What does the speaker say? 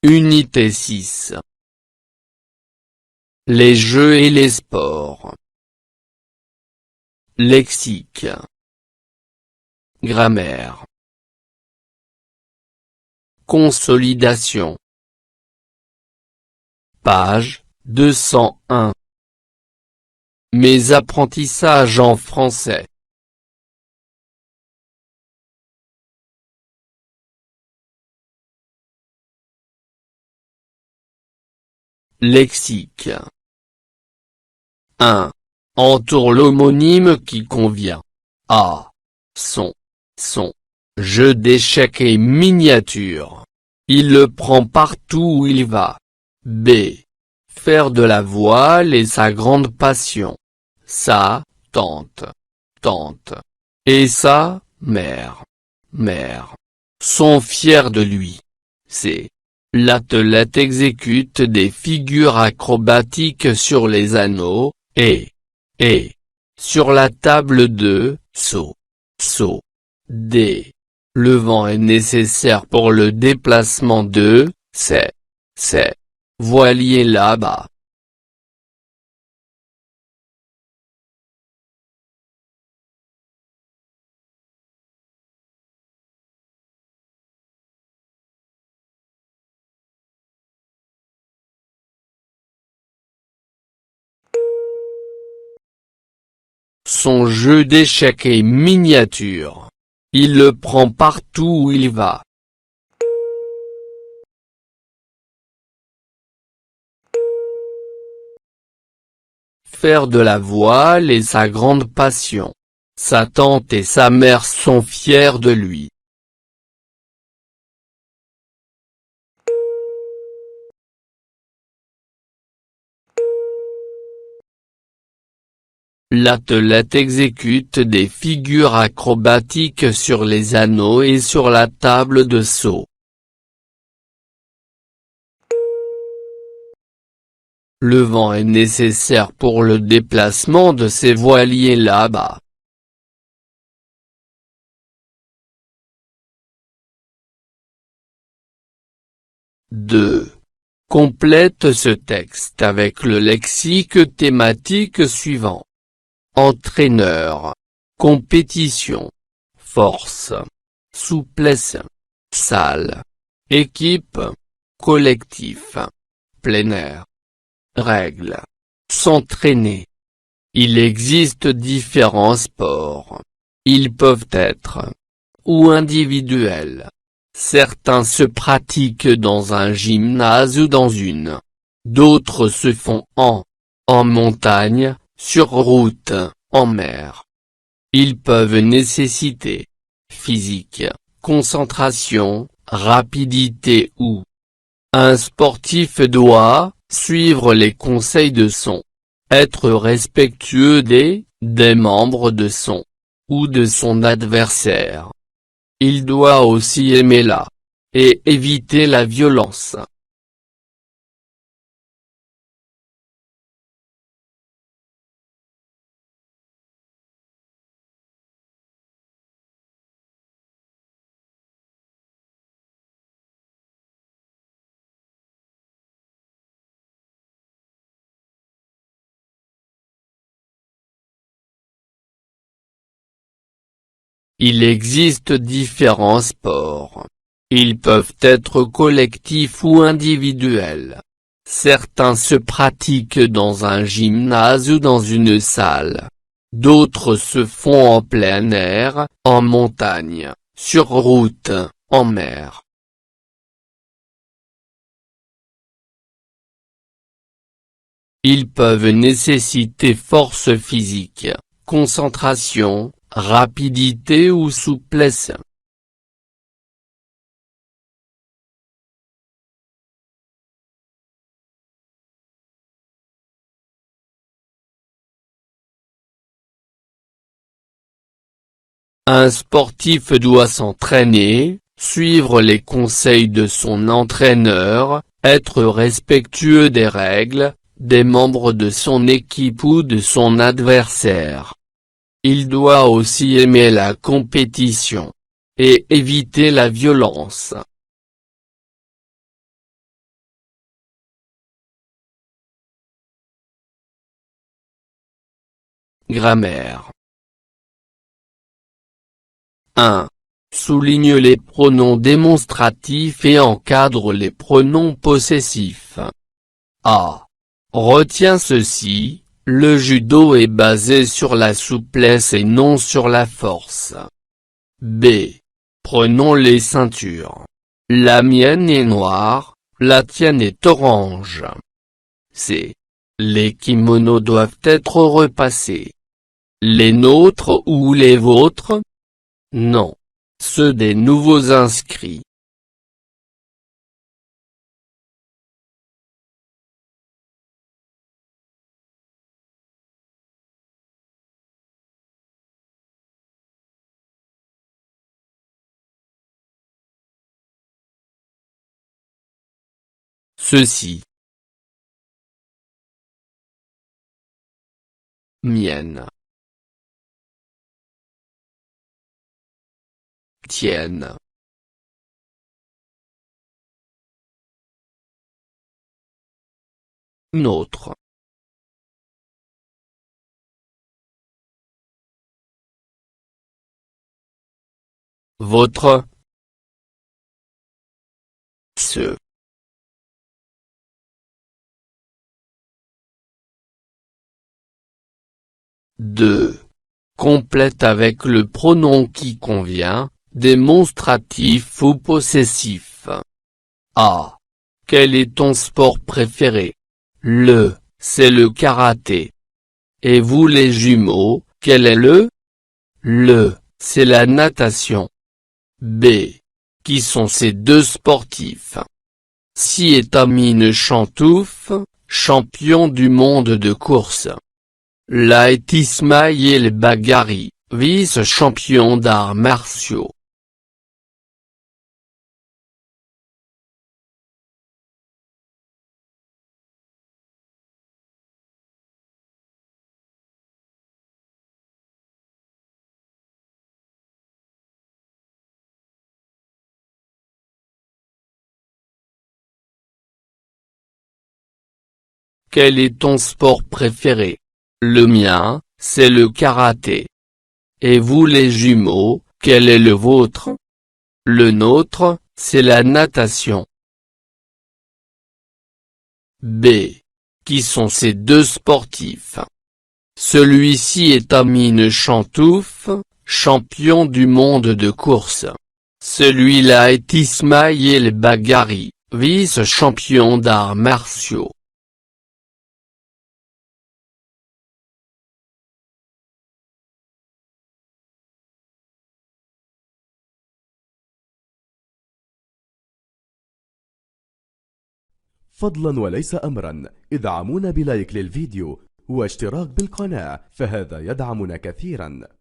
Unité 6. Les jeux et les sports. Lexique. Grammaire. Consolidation. Page 201. Mes apprentissages en français. Lexique. 1. Entoure l'homonyme qui convient. A. Son. Jeu d'échecs et miniature. Il le prend partout où il va. B. Faire de la voile est sa grande passion. Sa tante. Et sa mère sont fiers de lui. C. L'athlète exécute des figures acrobatiques sur les anneaux, et sur la table de saut. D. Le vent est nécessaire pour le déplacement de ces voiliers là-bas. Son jeu d'échecs est miniature. Il le prend partout où il va. Faire de la voile est sa grande passion. Sa tante et sa mère sont fiers de lui. L'athlète exécute des figures acrobatiques sur les anneaux et sur la table de saut. Le vent est nécessaire pour le déplacement de ces voiliers là-bas. Deux. Complète ce texte avec le lexique thématique suivant. Entraîneur. Compétition. Force. Souplesse. Salle. Équipe. Collectif. Plein air. Règle. S'entraîner. Il existe différents sports. Ils peuvent être ou individuels. Certains se pratiquent dans un gymnase ou dans une. D'autres se font en montagne, sur route, en mer. Ils peuvent nécessiter physique, concentration, rapidité ou. Un sportif doit suivre les conseils de son, être respectueux des membres de son ou de son adversaire. Il doit aussi aimer et éviter la violence. Il existe différents sports. Ils peuvent être collectifs ou individuels. Certains se pratiquent dans un gymnase ou dans une salle. D'autres se font en plein air, en montagne, sur route, en mer. Ils peuvent nécessiter force physique, concentration, rapidité ou souplesse. Un sportif doit s'entraîner, suivre les conseils de son entraîneur, être respectueux des règles, des membres de son équipe ou de son adversaire. Il doit aussi aimer la compétition et éviter la violence. Grammaire. 1. Souligne les pronoms démonstratifs et encadre les pronoms possessifs. A. Retiens ceci, le judo est basé sur la souplesse et non sur la force. B. Prenons les ceintures. La mienne est noire, la tienne est orange. C. Les kimonos doivent être repassés. Les nôtres ou les vôtres? Non. Ceux des nouveaux inscrits. Ceci. Mienne. Tienne. Nôtre. Votre. Ce. Deux. Complète avec le pronom qui convient, démonstratif ou possessif. A. Quel est ton sport préféré? C'est le karaté. Et vous les jumeaux, quel est c'est la natation. B. Qui sont ces deux sportifs? Si est Amine Chantouf, champion du monde de course. Là est Ismaïl Baghari, vice-champion d'arts martiaux. Quel est ton sport préféré? Le mien, c'est le karaté. Et vous les jumeaux, quel est le vôtre? Le nôtre, c'est la natation. B. Qui sont ces deux sportifs? Celui-ci est Amine Chantouf, champion du monde de course. Celui-là est Ismaïl Baghari, vice-champion d'arts martiaux. فضلا وليس أمرا ادعمونا بلايك للفيديو واشتراك بالقناة، فهذا يدعمنا كثيرا.